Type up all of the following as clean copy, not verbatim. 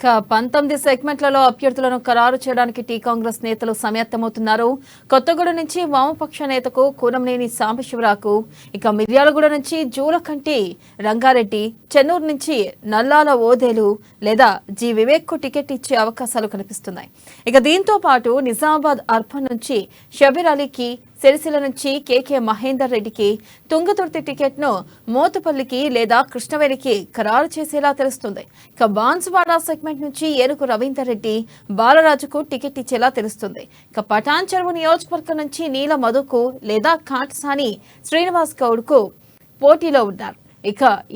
19 సెగ్మెంట్లలో అభ్యర్థులను ఖరారు చేయడానికి టీ కాంగ్రెస్ నేతలు సమాయత్తమవుతున్నారు. కొత్తగూడ నుంచి వామపక్ష నేతకు కూనంనేని సాంబశివరావుకు, మిర్యాలగూడ నుంచి జూలకంటి రంగారెడ్డి, చెన్నూరు నుంచి నల్లాల ఓదేలు లేదా జి వివేక్ కు టికెట్ ఇచ్చే అవకాశాలు కనిపిస్తున్నాయి. దీంతో పాటు నిజామాబాద్ అర్బన్ నుంచి షబీర్ అలీకి, సిరిసిల్ల నుంచి కేకే మహేందర్ రెడ్డికి, తుంగతుర్తి టికెట్ను మోతుపల్లికి లేదా కృష్ణవేణికి ఖరారు చేసేలా తెలుస్తుంది. బాన్సువాడ సెగ్మెంట్ నుంచి ఏనుగు రవీందర్ రెడ్డి, బాలరాజుకు టికెట్ ఇచ్చేలా తెలుస్తుంది. పటాన్ చెరువు నియోజకవర్గం నుంచి నీల మధుకు లేదా కాటసాని శ్రీనివాస్ గౌడ్ కు పోటీలో ఉన్నారు.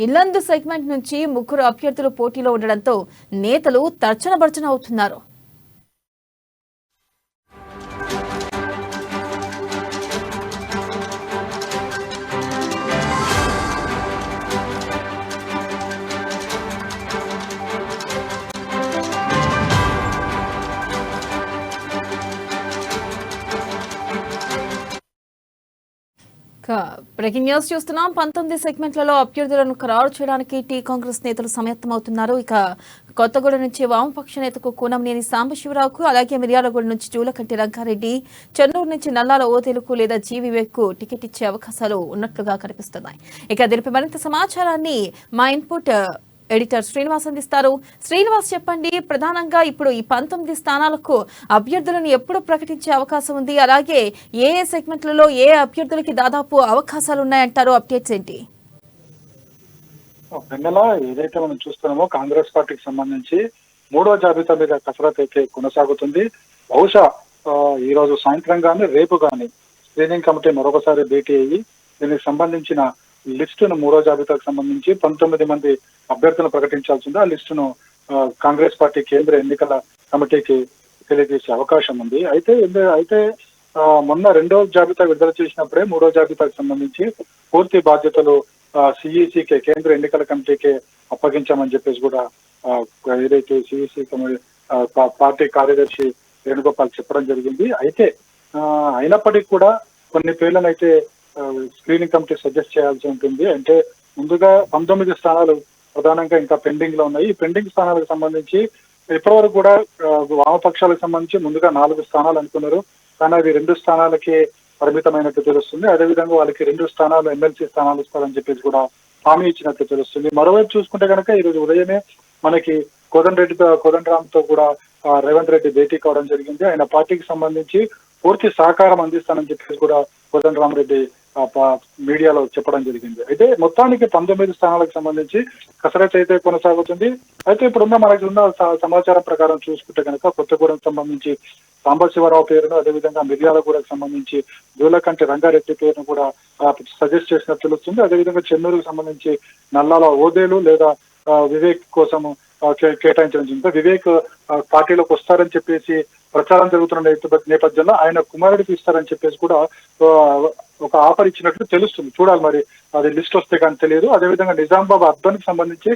ఇల్లందు సెగ్మెంట్ నుంచి 3 అభ్యర్థులు పోటీలో ఉండడంతో నేతలు తర్చన భర్చన అవుతున్నారు. బ్రేకింగ్ న్యూస్ చూస్తున్నాం. 19 సెగ్మెంట్లలో అభ్యర్థులను ఖరారు చేయడానికి టీ కాంగ్రెస్ నేతలు సమాయత్తమవుతున్నారు. కొత్తగూడ నుంచి వామపక్ష నేతకు కూనంనేని సాంబశివరావుకు, అలాగే మిర్యాలగూడ నుంచి జూలకంటి రంగారెడ్డి, చెన్నూరు నుంచి నల్లాల ఓదేలుకు లేదా జి వివేక్ కు టికెట్ ఇచ్చే అవకాశాలు ఉన్నట్లుగా కనిపిస్తున్నాయి. దీనిపై మరింత సమాచారాన్ని మా ఇన్పుట్ ఎడిటర్ శ్రీనివాస్ అందిస్తారు. శ్రీనివాస్, చెప్పండి, ప్రధానంగా ఇప్పుడు ఈ 19 స్థానాలకు అభ్యర్థులను ఎప్పుడు ప్రకటించే అవకాశం ఉంది? అలాగే ఏ సెగ్మెంట్లలో ఏ అభ్యర్థులకి దాదాపు అవకాశాలు ఉన్నాయంటారు? అప్డేట్స్ ఏంటి? ఏదైతే మనం చూస్తున్నామో కాంగ్రెస్ పార్టీకి సంబంధించి 3వ జాబితా మీద కసరత్ అయితే కొనసాగుతుంది. బహుశా ఈ రోజు సాయంత్రం గానీ రేపు గానీ స్క్రీనింగ్ కమిటీ మరొకసారి భేటీ అయ్యి దీనికి సంబంధించిన లిస్టును 3వ జాబితాకు సంబంధించి 19 మంది అభ్యర్థులను ప్రకటించాల్సింది. ఆ లిస్టును కాంగ్రెస్ పార్టీ కేంద్ర ఎన్నికల కమిటీకి తెలియజేసే అవకాశం ఉంది. అయితే మొన్న 2వ జాబితా విడుదల చేసినప్పుడే 3వ జాబితాకు సంబంధించి పూర్తి బాధ్యతలు సిఈసికి, కేంద్ర ఎన్నికల కమిటీకి అప్పగించామని చెప్పేసి కూడా ఏదైతే సిఈసి పార్టీ కార్యదర్శి వేణుగోపాల్ చెప్పడం జరిగింది. అయినప్పటికీ కూడా కొన్ని పేర్లను అయితే స్క్రీనింగ్ కమిటీ సజెస్ట్ చేయాల్సి ఉంటుంది. అంటే ముందుగా 19 స్థానాలు ప్రధానంగా ఇంకా పెండింగ్ లో ఉన్నాయి. ఈ పెండింగ్ స్థానాలకు సంబంధించి ఇప్పటివరకు కూడా వామపక్షాలకు సంబంధించి ముందుగా 4 స్థానాలు అనుకున్నారు. కానీ అవి 2 స్థానాలకే పరిమితమైనట్టు తెలుస్తుంది. అదేవిధంగా వాళ్ళకి 2 స్థానాలు ఎమ్మెల్సీ స్థానాలు ఇస్తారని చెప్పేసి కూడా హామీ ఇచ్చినట్టు తెలుస్తుంది. మరోవైపు చూసుకుంటే కనుక ఈ రోజు ఉదయమే మనకి కోదండరాంతో కూడా రేవంత్ రెడ్డి భేటీ కావడం జరిగింది. ఆయన పార్టీకి సంబంధించి పూర్తి సహకారం అందిస్తానని చెప్పేసి కూడా కోదండరామరెడ్డి మీడియాలో చెప్పడం జరిగింది. అయితే మొత్తానికి 19 స్థానాలకు సంబంధించి కసరత్తు అయితే కొనసాగుతుంది. అయితే ఇప్పుడున్న మనకు ఉన్న సమాచారం ప్రకారం చూసుకుంటే కనుక కొత్తగూడెం సంబంధించి సాంబశివరావు పేరును, అదేవిధంగా మిర్యాలగూడకు సంబంధించి జూలకంటి రంగారెడ్డి పేరును కూడా సజెస్ట్ చేసినట్టు తెలుస్తుంది. అదేవిధంగా చెన్నూరుకు సంబంధించి నల్లాల ఓదేలు లేదా వివేక్ కోసం కేటాయించడం జరిగింది. వివేక్ పార్టీలోకి వస్తారని చెప్పేసి ప్రచారం జరుగుతున్న నేపథ్యంలో ఆయన కుమారుడికి ఇస్తారని చెప్పేసి కూడా ఒక ఆఫర్ ఇచ్చినట్లు తెలుస్తుంది. చూడాలి, మరి అది లిస్ట్ వస్తే కానీ తెలియదు. అదేవిధంగా నిజామాబాద్ అర్బన్ కి సంబంధించి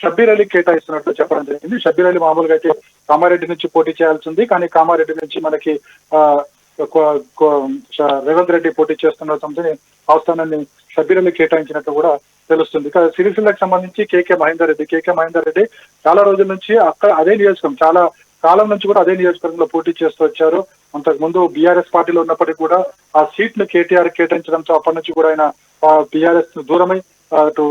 షబ్బీర్ అలీ కేటాయిస్తున్నట్లు చెప్పడం జరిగింది. షబ్బీర్ అలీ మామూలుగా అయితే కామారెడ్డి నుంచి పోటీ చేయాల్సి ఉంది. కానీ కామారెడ్డి నుంచి మనకి రేవంత్ రెడ్డి పోటీ చేస్తున్న సంస్థని ఆ స్థానాన్ని షబ్బీర్ అలీ కేటాయించినట్టు కూడా తెలుస్తుంది. సిరిసిల్లకు సంబంధించి కేకే మహేందర్ రెడ్డి చాలా రోజుల నుంచి అదే నియోజకవర్గం, చాలా కాలం నుంచి కూడా అదే నియోజకవర్గంలో పోటీ చేస్తూ వచ్చారు. అంతకు ముందు బీఆర్ఎస్ పార్టీలో ఉన్నప్పటికీ కూడా ఆ సీట్ను కేటీఆర్ కేటాయించడంతో అప్పటి నుంచి కూడా ఆయన బీఆర్ఎస్ దూరమై అటు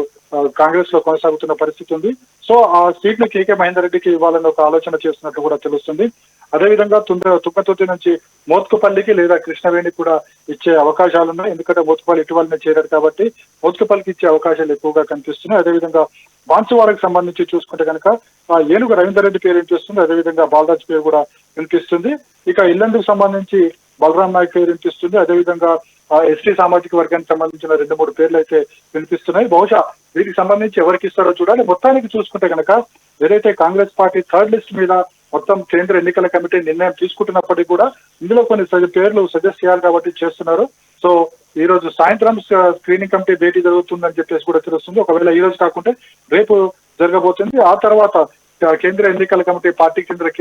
కాంగ్రెస్ లో కొనసాగుతున్న పరిస్థితి ఉంది. సో ఆ సీట్ను కేకే మహేందర్ రెడ్డికి ఇవ్వాలని ఒక ఆలోచన చేస్తున్నట్టు కూడా తెలుస్తుంది. అదేవిధంగా తుంగతుర్తి నుంచి మోత్కుపల్లికి లేదా కృష్ణవేణికి కూడా ఇచ్చే అవకాశాలున్నాయి. ఎందుకంటే మోత్కుపల్లి ఇటీవలనే చేరారు కాబట్టి మోత్కుపల్లికి ఇచ్చే అవకాశాలు ఎక్కువగా కనిపిస్తున్నాయి. అదేవిధంగా బాన్సువాడకు సంబంధించి చూసుకుంటే కనుక ఏనుగు రవీందర్ రెడ్డి పేరు వినిపిస్తుంది. అదేవిధంగా బాలరాజ్ పేరు కూడా వినిపిస్తుంది. ఇల్లందుకు సంబంధించి బలరాం నాయక్ పేరు వినిపిస్తుంది. అదేవిధంగా ఎస్టీ సామాజిక వర్గానికి సంబంధించిన 2-3 పేర్లు అయితే వినిపిస్తున్నాయి. బహుశా వీటికి సంబంధించి ఎవరికి ఇస్తారో చూడాలి. మొత్తానికి చూసుకుంటే కనుక ఏదైతే కాంగ్రెస్ పార్టీ 3rd లిస్ట్ మీద మొత్తం కేంద్ర ఎన్నికల కమిటీ నిర్ణయం తీసుకుంటున్నప్పటికీ కూడా ఇందులో కొన్ని పేర్లు సజెస్ట్ చేయాలి కాబట్టి చేస్తున్నారు. సో ఈ రోజు సాయంత్రం స్క్రీనింగ్ కమిటీ భేటీ జరుగుతుందని చెప్పేసి కూడా తెలుస్తుంది. ఒకవేళ ఈ రోజు కాకుంటే రేపు జరగబోతుంది. ఆ తర్వాత కేంద్ర ఎన్నికల కమిటీ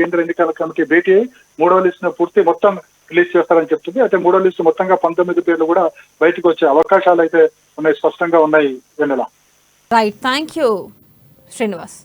కేంద్ర ఎన్నికల కమిటీ భేటీ అయి 3వ లిస్టును పూర్తి మొత్తం రిలీజ్ చేస్తారని చెప్తుంది. అయితే 3వ లిస్టు మొత్తంగా 19 పేర్లు కూడా బయటకు వచ్చే అవకాశాలు అయితే ఉన్నాయి, స్పష్టంగా ఉన్నాయి. Vennela. Right, thank you Srinivas.